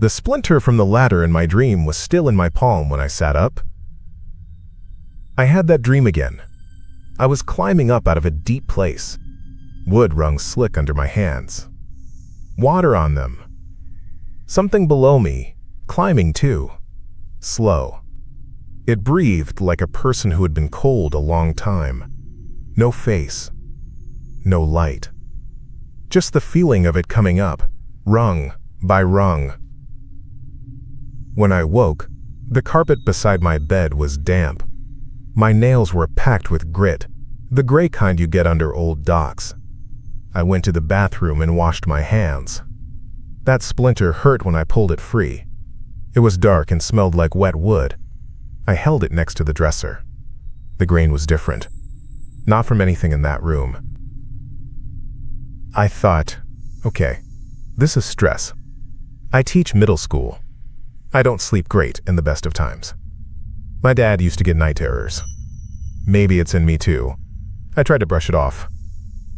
The splinter from the ladder in my dream was still in my palm when I sat up. I had that dream again. I was climbing up out of a deep place. Wood rung slick under my hands. Water on them. Something below me, climbing too. Slow. It breathed like a person who had been cold a long time. No face. No light. Just the feeling of it coming up, rung by rung. When I woke, the carpet beside my bed was damp. My nails were packed with grit, the gray kind you get under old docks. I went to the bathroom and washed my hands. That splinter hurt when I pulled it free. It was dark and smelled like wet wood. I held it next to the dresser. The grain was different. Not from anything in that room. I thought, okay, this is stress. I teach middle school. I don't sleep great in the best of times. My dad used to get night terrors. Maybe it's in me too. I tried to brush it off.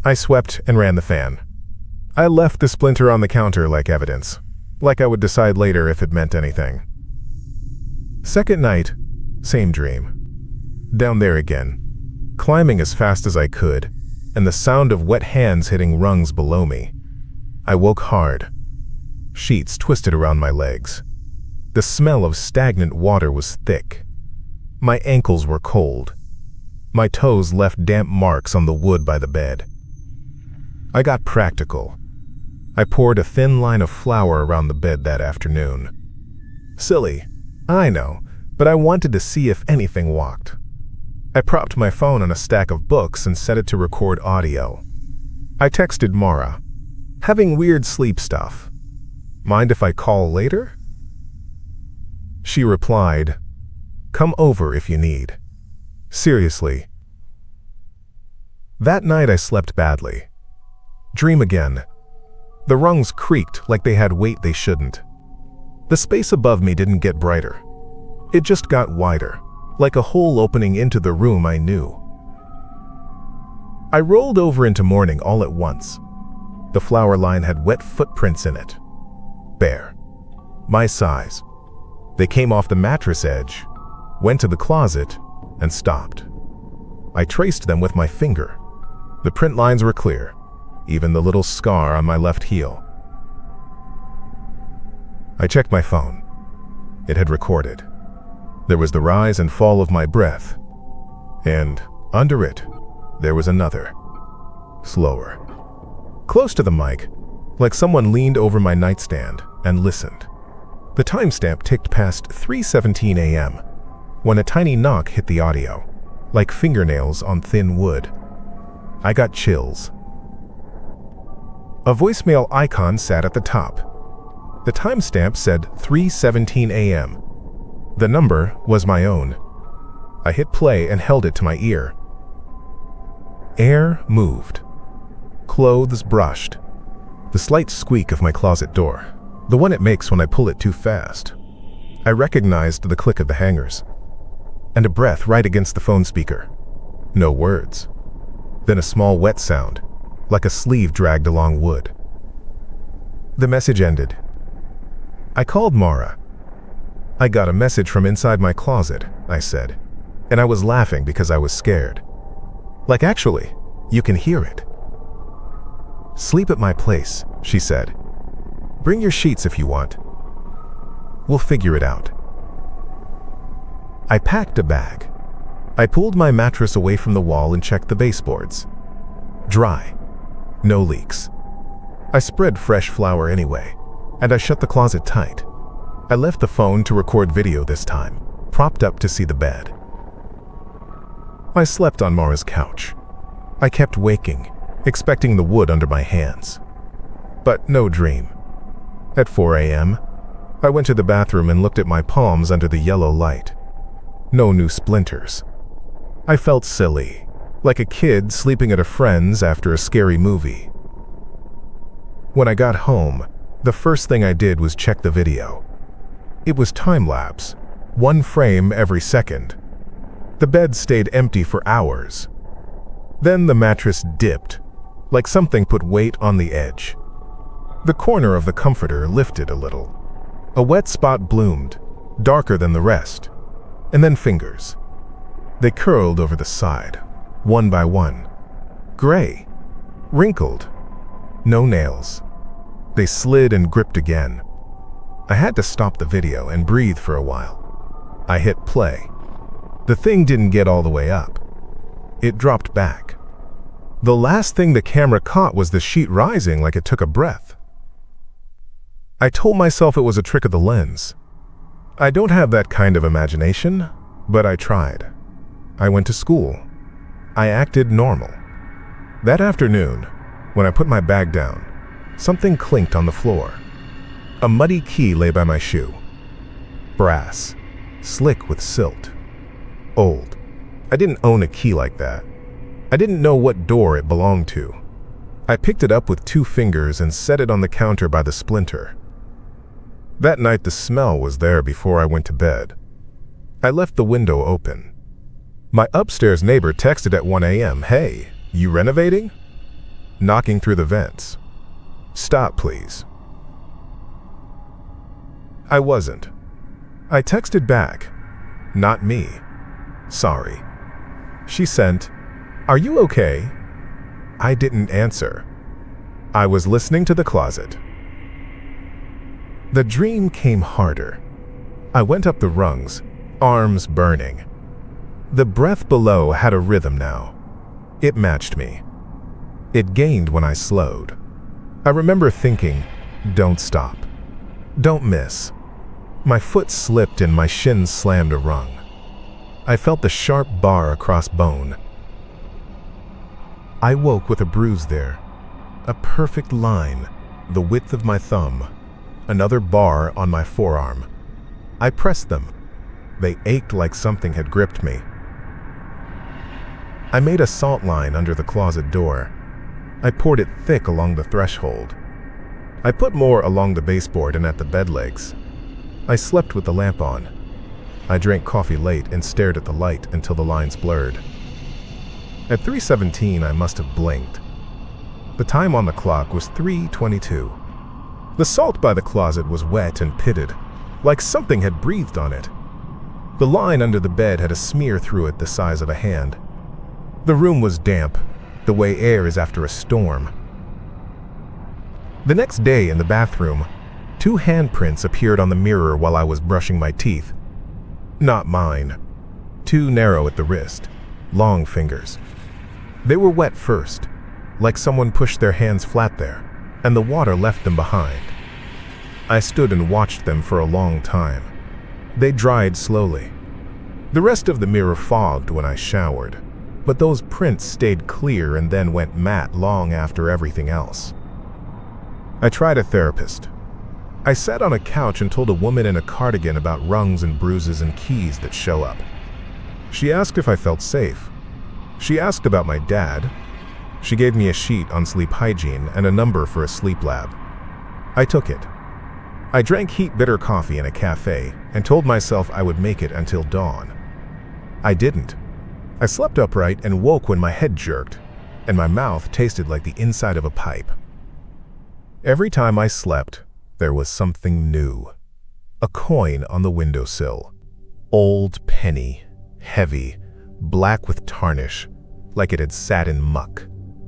I swept and ran the fan. I left the splinter on the counter like evidence, like I would decide later if it meant anything. Second night, same dream. Down there again, climbing as fast as I could, and the sound of wet hands hitting rungs below me. I woke hard. Sheets twisted around my legs. The smell of stagnant water was thick. My ankles were cold. My toes left damp marks on the wood by the bed. I got practical. I poured a thin line of flour around the bed that afternoon. Silly, I know, but I wanted to see if anything walked. I propped my phone on a stack of books and set it to record audio. I texted Mara, having weird sleep stuff. Mind if I call later? She replied, come over if you need. Seriously. That night I slept badly. Dream again. The rungs creaked like they had weight they shouldn't. The space above me didn't get brighter. It just got wider, like a hole opening into the room I knew. I rolled over into morning all at once. The flower line had wet footprints in it. Bare. My size. They came off the mattress edge, went to the closet, and stopped. I traced them with my finger. The print lines were clear, even the little scar on my left heel. I checked my phone. It had recorded. There was the rise and fall of my breath, and under it, there was another, slower. Close to the mic, like someone leaned over my nightstand and listened. The timestamp ticked past 3:17 a.m. when a tiny knock hit the audio, like fingernails on thin wood. I got chills. A voicemail icon sat at the top. The timestamp said 3:17 a.m. The number was my own. I hit play and held it to my ear. Air moved. Clothes brushed. The slight squeak of my closet door, the one it makes when I pull it too fast. I recognized the click of the hangers. And a breath right against the phone speaker. No words. Then a small wet sound, like a sleeve dragged along wood. The message ended. I called Mara. I got a message from inside my closet, I said, and I was laughing because I was scared. Like, actually, you can hear it. Sleep at my place, she said. Bring your sheets if you want. We'll figure it out. I packed a bag. I pulled my mattress away from the wall and checked the baseboards. Dry. No leaks. I spread fresh flour anyway, and I shut the closet tight. I left the phone to record video this time, propped up to see the bed. I slept on Mara's couch. I kept waking, expecting the wood under my hands. But no dream. At 4 a.m., I went to the bathroom and looked at my palms under the yellow light. No new splinters. I felt silly, like a kid sleeping at a friend's after a scary movie. When I got home, the first thing I did was check the video. It was time-lapse, 1 frame every second. The bed stayed empty for hours. Then the mattress dipped, like something put weight on the edge. The corner of the comforter lifted a little. A wet spot bloomed, darker than the rest, and then fingers. They curled over the side, one by one. Gray, wrinkled, no nails. They slid and gripped again. I had to stop the video and breathe for a while. I hit play. The thing didn't get all the way up. It dropped back. The last thing the camera caught was the sheet rising like it took a breath. I told myself it was a trick of the lens. I don't have that kind of imagination, but I tried. I went to school. I acted normal. That afternoon, when I put my bag down, something clinked on the floor. A muddy key lay by my shoe. Brass, slick with silt. Old. I didn't own a key like that. I didn't know what door it belonged to. I picked it up with 2 fingers and set it on the counter by the splinter. That night the smell was there before I went to bed. I left the window open. My upstairs neighbor texted at 1 a.m., "Hey, you renovating?" Knocking through the vents. "Stop, please." I wasn't. I texted back, "Not me. Sorry." She sent, "Are you okay?" I didn't answer. I was listening to the closet. The dream came harder. I went up the rungs, arms burning. The breath below had a rhythm now. It matched me. It gained when I slowed. I remember thinking, don't stop. Don't miss. My foot slipped and my shins slammed a rung. I felt the sharp bar across bone. I woke with a bruise there. A perfect line, the width of my thumb. Another bar on my forearm. I pressed them. They ached like something had gripped me. I made a salt line under the closet door. I poured it thick along the threshold. I put more along the baseboard and at the bed legs. I slept with the lamp on. I drank coffee late and stared at the light until the lines blurred. At 3:17, I must have blinked. The time on the clock was 3:22. The salt by the closet was wet and pitted, like something had breathed on it. The line under the bed had a smear through it the size of a hand. The room was damp, the way air is after a storm. The next day in the bathroom, 2 handprints appeared on the mirror while I was brushing my teeth. Not mine. Too narrow at the wrist, long fingers. They were wet first, like someone pushed their hands flat there, and the water left them behind. I stood and watched them for a long time. They dried slowly. The rest of the mirror fogged when I showered, but those prints stayed clear and then went matte long after everything else. I tried a therapist. I sat on a couch and told a woman in a cardigan about rungs and bruises and keys that show up. She asked if I felt safe. She asked about my dad. She gave me a sheet on sleep hygiene and a number for a sleep lab. I took it. I drank heat bitter coffee in a cafe and told myself I would make it until dawn. I didn't. I slept upright and woke when my head jerked, and my mouth tasted like the inside of a pipe. Every time I slept, there was something new. A coin on the windowsill. Old penny, heavy, black with tarnish, like it had sat in muck.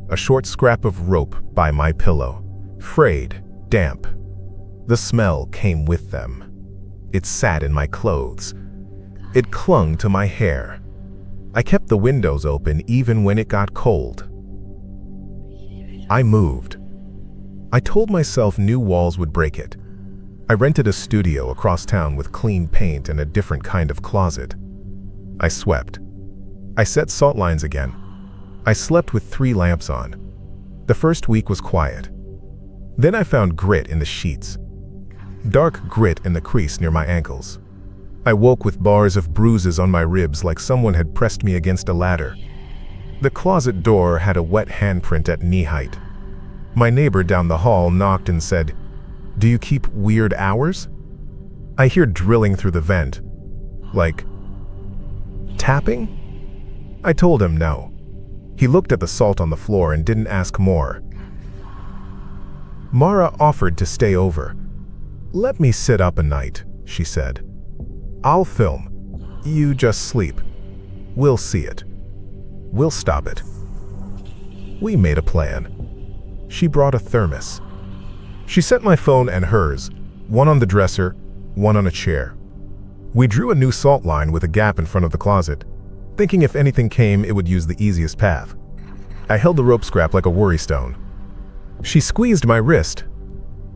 A short scrap of rope by my pillow, frayed, damp. The smell came with them. It sat in my clothes. It clung to my hair. I kept the windows open even when it got cold. I moved. I told myself new walls would break it. I rented a studio across town with clean paint and a different kind of closet. I swept. I set salt lines again. I slept with 3 lamps on. The first week was quiet. Then I found grit in the sheets. Dark grit in the crease near my ankles. I woke with bars of bruises on my ribs like someone had pressed me against a ladder. The closet door had a wet handprint at knee height. My neighbor down the hall knocked and said, "Do you keep weird hours?" I hear drilling through the vent. Like, tapping? I told him no. He looked at the salt on the floor and didn't ask more. Mara offered to stay over. "Let me sit up a night," she said. "I'll film. You just sleep. We'll see it. We'll stop it." We made a plan. She brought a thermos. She set my phone and hers, one on the dresser, one on a chair. We drew a new salt line with a gap in front of the closet, thinking if anything came, it would use the easiest path. I held the rope scrap like a worry stone. She squeezed my wrist.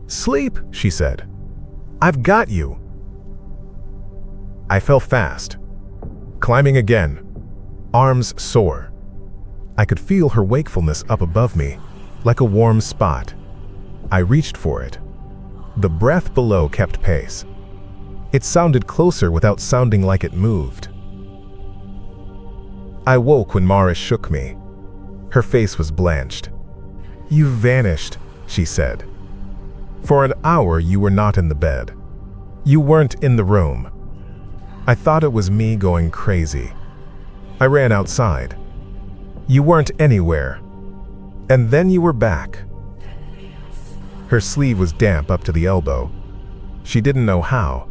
"Sleep," she said. "I've got you." I fell fast, climbing again, arms sore. I could feel her wakefulness up above me, like a warm spot. I reached for it. The breath below kept pace. It sounded closer without sounding like it moved. I woke when Mara shook me. Her face was blanched. "You vanished," she said. "For an hour you were not in the bed. You weren't in the room." I thought it was me going crazy. I ran outside. "You weren't anywhere. And then you were back." Her sleeve was damp up to the elbow. She didn't know how.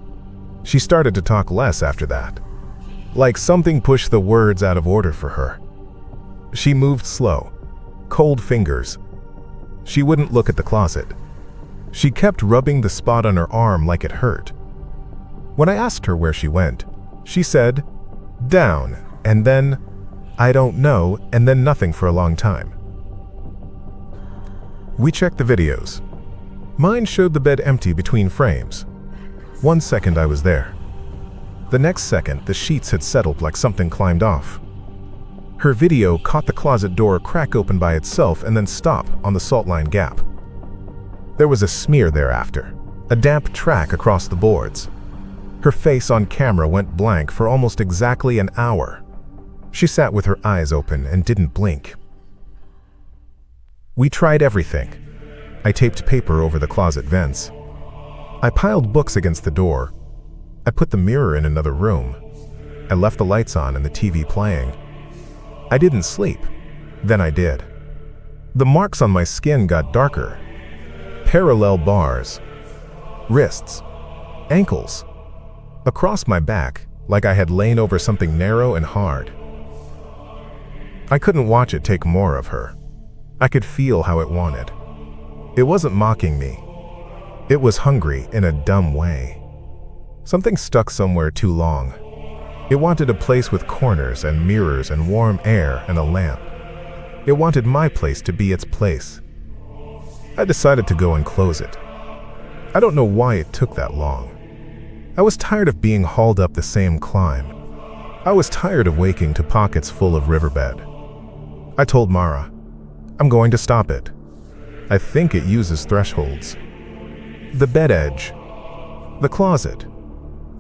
She started to talk less after that, like something pushed the words out of order for her. She moved slow, cold fingers. She wouldn't look at the closet. She kept rubbing the spot on her arm like it hurt. When I asked her where she went, she said, "Down," and then, "I don't know," and then nothing for a long time. We checked the videos. Mine showed the bed empty between frames. 1 second I was there. The next second, the sheets had settled like something climbed off. Her video caught the closet door crack open by itself and then stop on the salt line gap. There was a smear thereafter, a damp track across the boards. Her face on camera went blank for almost exactly an hour. She sat with her eyes open and didn't blink. We tried everything. I taped paper over the closet vents. I piled books against the door. I put the mirror in another room. I left the lights on and the TV playing. I didn't sleep. Then I did. The marks on my skin got darker. Parallel bars. Wrists. Ankles. Across my back, like I had lain over something narrow and hard. I couldn't watch it take more of her. I could feel how it wanted. It wasn't mocking me. It was hungry in a dumb way. Something stuck somewhere too long. It wanted a place with corners and mirrors and warm air and a lamp. It wanted my place to be its place. I decided to go and close it. I don't know why it took that long. I was tired of being hauled up the same climb. I was tired of waking to pockets full of riverbed. I told Mara, "I'm going to stop it. I think it uses thresholds. The bed edge, the closet,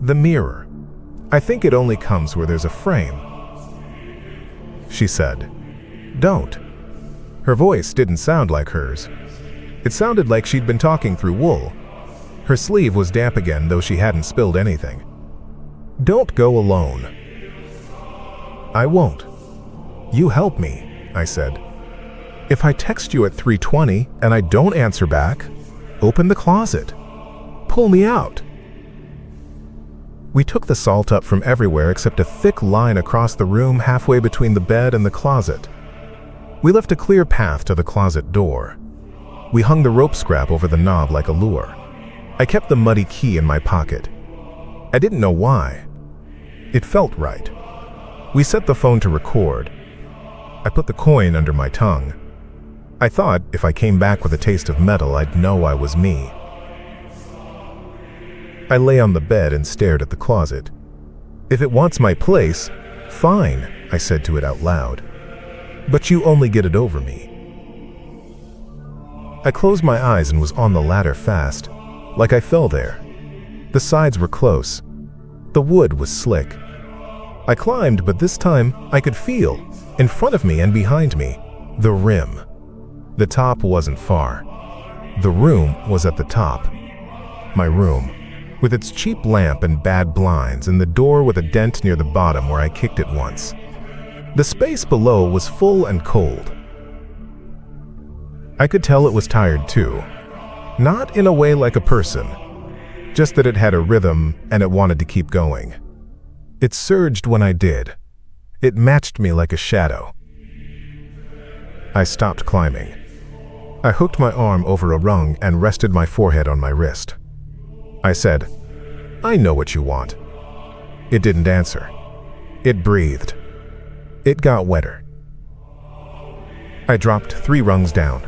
the mirror. I think it only comes where there's a frame." She said, "Don't." Her voice didn't sound like hers. It sounded like she'd been talking through wool. Her sleeve was damp again, though she hadn't spilled anything. "Don't go alone." "I won't. You help me," I said. "If I text you at 3:20 and I don't answer back, open the closet. Pull me out." We took the salt up from everywhere except a thick line across the room halfway between the bed and the closet. We left a clear path to the closet door. We hung the rope scrap over the knob like a lure. I kept the muddy key in my pocket. I didn't know why. It felt right. We set the phone to record. I put the coin under my tongue. I thought if I came back with a taste of metal, I'd know I was me. I lay on the bed and stared at the closet. "If it wants my place, fine," I said to it out loud. "But you only get it over me." I closed my eyes and was on the ladder fast, like I fell there. The sides were close. The wood was slick. I climbed, but this time I could feel, in front of me and behind me, the rim. The top wasn't far. The room was at the top. My room, with its cheap lamp and bad blinds, and the door with a dent near the bottom where I kicked it once. The space below was full and cold. I could tell it was tired too. Not in a way like a person, just that it had a rhythm and it wanted to keep going. It surged when I did. It matched me like a shadow. I stopped climbing. I hooked my arm over a rung and rested my forehead on my wrist. I said, "I know what you want." It didn't answer. It breathed. It got wetter. I dropped 3 rungs down.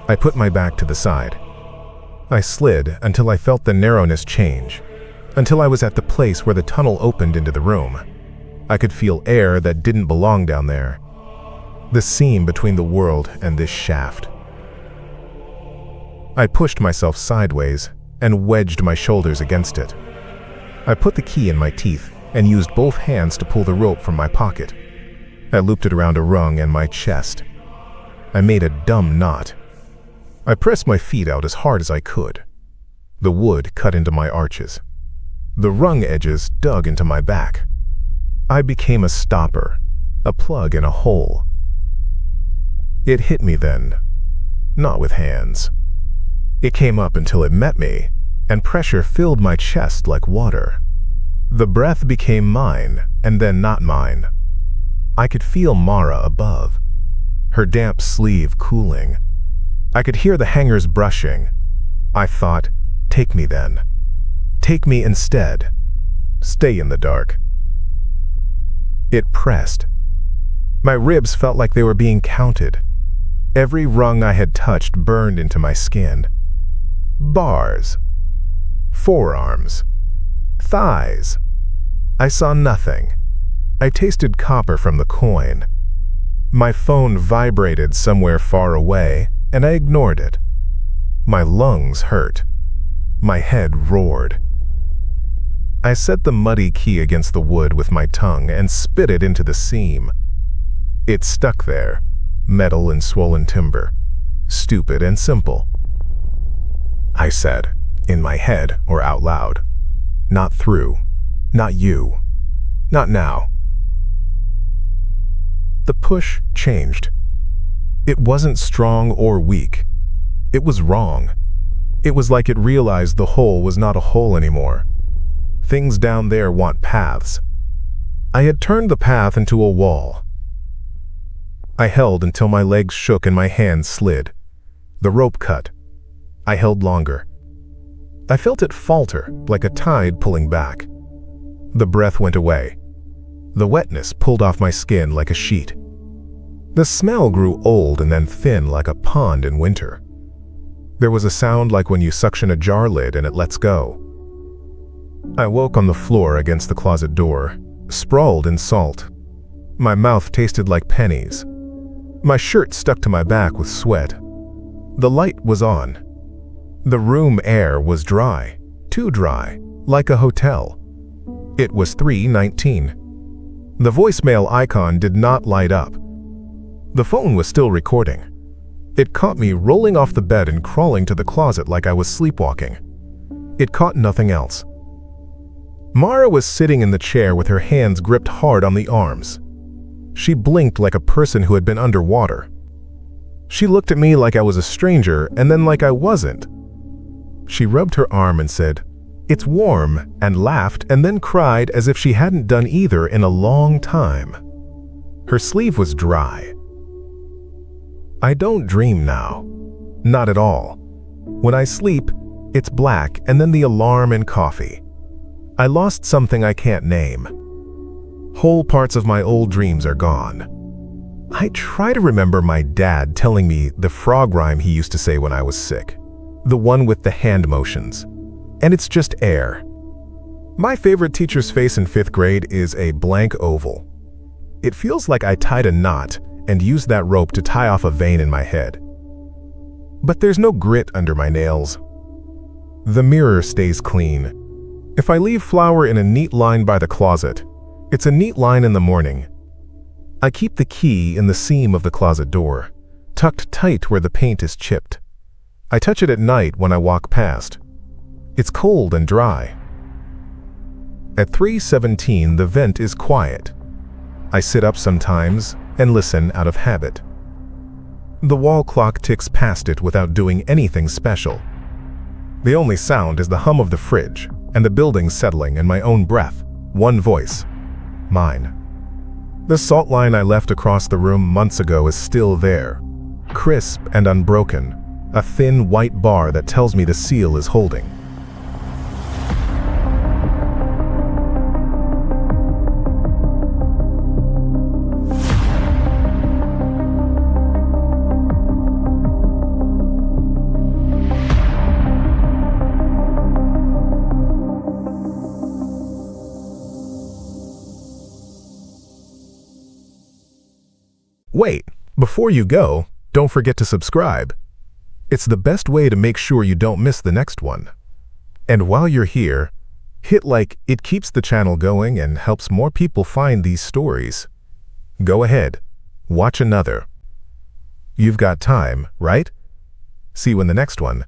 I put my back to the side. I slid until I felt the narrowness change, until I was at the place where the tunnel opened into the room. I could feel air that didn't belong down there. The seam between the world and this shaft. I pushed myself sideways and wedged my shoulders against it. I put the key in my teeth and used both hands to pull the rope from my pocket. I looped it around a rung and my chest. I made a dumb knot. I pressed my feet out as hard as I could. The wood cut into my arches. The rung edges dug into my back. I became a stopper, a plug in a hole. It hit me then, not with hands. It came up until it met me, and pressure filled my chest like water. The breath became mine, and then not mine. I could feel Mara above, her damp sleeve cooling. I could hear the hangers brushing. I thought, take me then. Take me instead. Stay in the dark. It pressed. My ribs felt like they were being counted. Every rung I had touched burned into my skin. Bars. Forearms. Thighs. I saw nothing. I tasted copper from the coin. My phone vibrated somewhere far away, and I ignored it. My lungs hurt. My head roared. I set the muddy key against the wood with my tongue and spit it into the seam. It stuck there, metal and swollen timber, stupid and simple. I said, in my head or out loud, "Not through, not you, not now." The push changed. It wasn't strong or weak. It was wrong. It was like it realized the hole was not a hole anymore. Things down there want paths. I had turned the path into a wall. I held until my legs shook and my hands slid. The rope cut. I held longer. I felt it falter, like a tide pulling back. The breath went away. The wetness pulled off my skin like a sheet. The smell grew old and then thin like a pond in winter. There was a sound like when you suction a jar lid and it lets go. I woke on the floor against the closet door, sprawled in salt. My mouth tasted like pennies. My shirt stuck to my back with sweat. The light was on. The room air was dry, too dry, like a hotel. It was 3:19. The voicemail icon did not light up. The phone was still recording. It caught me rolling off the bed and crawling to the closet like I was sleepwalking. It caught nothing else. Mara was sitting in the chair with her hands gripped hard on the arms. She blinked like a person who had been underwater. She looked at me like I was a stranger and then like I wasn't. She rubbed her arm and said, "It's warm," and laughed and then cried as if she hadn't done either in a long time. Her sleeve was dry. I don't dream now. Not at all. When I sleep, it's black and then the alarm and coffee. I lost something I can't name. Whole parts of my old dreams are gone. I try to remember my dad telling me the frog rhyme he used to say when I was sick. The one with the hand motions. And it's just air. My favorite teacher's face in 5th grade is a blank oval. It feels like I tied a knot and used that rope to tie off a vein in my head. But there's no grit under my nails. The mirror stays clean. If I leave flour in a neat line by the closet, it's a neat line in the morning. I keep the key in the seam of the closet door, tucked tight where the paint is chipped. I touch it at night when I walk past. It's cold and dry. At 3:17, the vent is quiet. I sit up sometimes and listen out of habit. The wall clock ticks past it without doing anything special. The only sound is the hum of the fridge and the building settling and my own breath. One voice. Mine. The salt line I left across the room months ago is still there. Crisp and unbroken. A thin white bar that tells me the seal is holding. Wait, before you go, don't forget to subscribe. It's the best way to make sure you don't miss the next one. And while you're here, hit like. It keeps the channel going and helps more people find these stories. Go ahead, watch another. You've got time, right? See you in the next one.